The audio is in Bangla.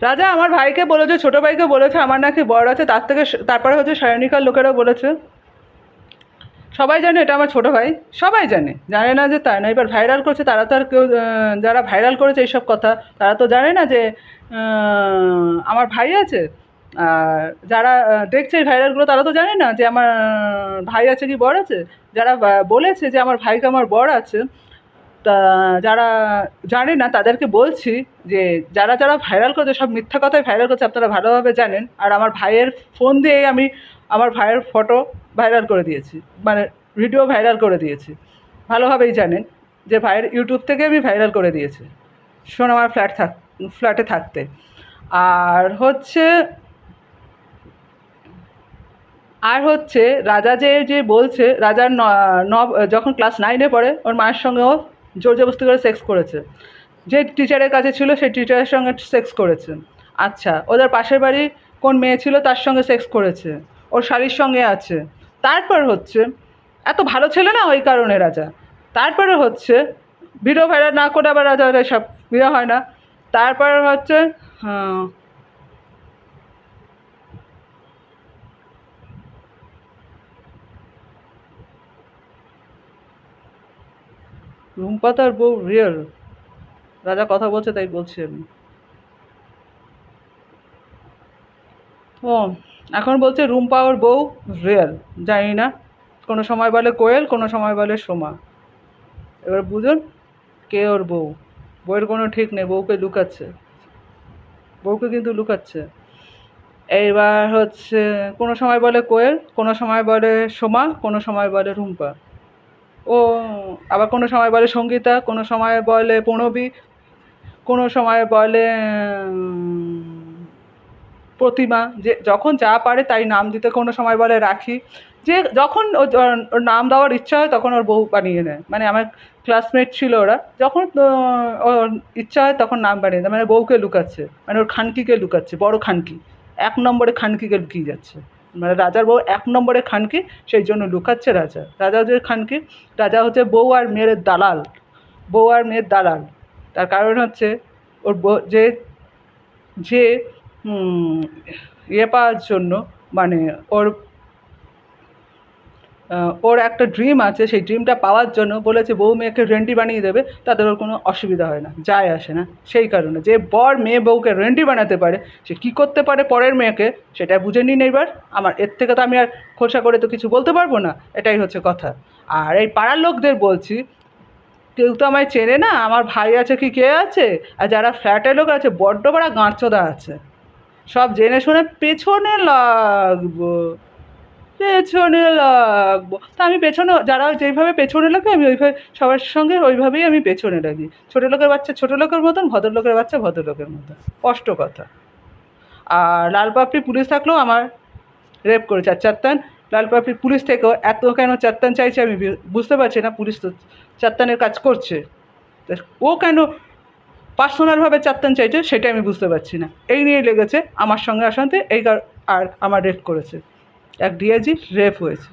রাজা আমার ভাইকে বলেছে, ছোটো ভাইকে বলেছে আমার নাকি বর আছে, তারপরে হচ্ছে সায়নিকার লোকেরাও বলেছে। সবাই জানে এটা আমার ছোটো ভাই, সবাই জানে না যে তাই না। এবার ভাইরাল করছে, তারা তো আর কেউ যারা ভাইরাল করেছে এইসব কথা তারা তো জানে না যে আমার ভাই আছে। আর যারা দেখছে এই ভাইরালগুলো তারা তো জানে না যে আমার ভাই আছে কি বর আছে। যারা বলেছে যে আমার ভাইকে আমার বর আছে, তা যারা জানে না তাদেরকে বলছি যে যারা ভাইরাল করছে সব মিথ্যা কথাই ভাইরাল করছে, আপনারা ভালোভাবে জানেন। আর আমার ভাইয়ের ফোন দিয়েই আমি আমার ভাইয়ের ফটো ভাইরাল করে দিয়েছি, মানে ভিডিও ভাইরাল করে দিয়েছি, ভালোভাবেই জানেন যে ভাইয়ের ইউটিউব থেকে আমি ভাইরাল করে দিয়েছি সোনামার ফ্ল্যাটে থাকতে। আর হচ্ছে রাজা যে বলছে, রাজার যখন ক্লাস 9-এ পড়ে ওর মায়ের সঙ্গে ও জোর জবরদস্তি করে সেক্স করেছে। যে টিচারের কাছে ছিল সেই টিচারের সঙ্গে সেক্স করেছে। আচ্ছা, ওদের পাশের বাড়ি কোন মেয়ে ছিল তার সঙ্গে সেক্স করেছে, ওর শালির সঙ্গে আছে। তারপর হচ্ছে এত ভালো ছেলে না ওই কারণে রাজা। তারপরে হচ্ছে ভিডিও ভাইরাল না করে আবার রাজার এসব বিয়ে হয় না। তারপর হচ্ছে রুম্পা তার বউ রিয়েল। রাজা কথা বলছে তাই বলছি আমি। ও এখন বলছে রুম্পা ওর বউ রিয়েল, জানি না। কোনো সময় বলে কোয়েল, কোনো সময় বলে সোমা। এবার বুঝুন কে ওর বউ। বউয়ের কোনো ঠিক নেই, বউকে লুকাচ্ছে, বউকে কিন্তু লুকাচ্ছে। এইবার হচ্ছে কোনো সময় বলে কোয়েল, কোনো সময় বলে সোমা, কোনো সময় বলে রুম্পা। ও আবার কোনো সময় বলে সঙ্গীতা, কোনো সময় বলে প্রণবী, কোনো সময় বলে প্রতিমা। যে যখন যা পারে তাই নাম দিতে, কোনো সময় বলে রাখি। যে যখন ওর নাম দেওয়ার ইচ্ছা হয় তখন ওর বউ বানিয়ে নেয়। মানে আমার ক্লাসমেট ছিল ওরা, যখন ওর ইচ্ছা হয় তখন নাম বানিয়ে দেয়, মানে বউকে লুকাচ্ছে, মানে ওর খানকিকে লুকাচ্ছে, বড় খানকি, 1 নম্বরে খানকিকে লুকিয়ে যাচ্ছে। মানে রাজার বউ 1 নম্বরে খানকি, সেই জন্য লুকাচ্ছে রাজা যে খানকি। রাজা হচ্ছে বউ আর মেয়ের দালাল, বউ আর মেয়ের দালাল। তার কারণ হচ্ছে ওর বউ যে যে ইয়ে পাওয়ার জন্য, মানে ওর ওর একটা ড্রিম আছে, সেই ড্রিমটা পাওয়ার জন্য বলেছে বউ মেয়েকে রেন্ডি বানিয়ে দেবে, তাদের ওর কোনো অসুবিধা হয় না, যায় আসে না। সেই কারণে যে বর মেয়ে বউকে রেন্ডি বানাতে পারে, সে কী করতে পারে পরের মেয়েকে সেটা বুঝে নিন এইবার। আমার এর থেকে তো আমি আর খোলসা করে তো কিছু বলতে পারবো না, এটাই হচ্ছে কথা। আর এই পাড়ার লোকদের বলছি, কেউ তো আমায় চেনে না, আমার ভাই আছে কি কে আছে। আর যারা ফ্ল্যাটের লোক আছে বড্ড বড় গাঁটচোদা আছে, সব জেনে শুনে পেছনে লাগবো, পেছনে লাগবো। তা আমি পেছনে, যারা যেইভাবে পেছনে লাগে আমি ওইভাবে সবার সঙ্গে ওইভাবেই আমি পেছনে লাগি। ছোটো লোকের বাচ্চা ছোটো লোকের মতন, ভদ্রলোকের বাচ্চা ভদ্রলোকের মতন, স্পষ্ট কথা। আর লাল পাপড়ি পুলিশ থাকলেও আমার রেপ করেছে। আর চাত্তান লাল পাপড়ি পুলিশ থেকেও এত কেন চাত্তান চাইছে আমি বুঝতে পারছি না। পুলিশ তো চাত্তানের কাজ করছে, ও কেন পার্সোনালভাবে চাত্তান চাইছে সেটা আমি বুঝতে পারছি না। এই নিয়েই লেগেছে আমার সঙ্গে অশান্তি, আর আমার রেপ করেছে, এক ডিআইজি রেপ হয়েছে।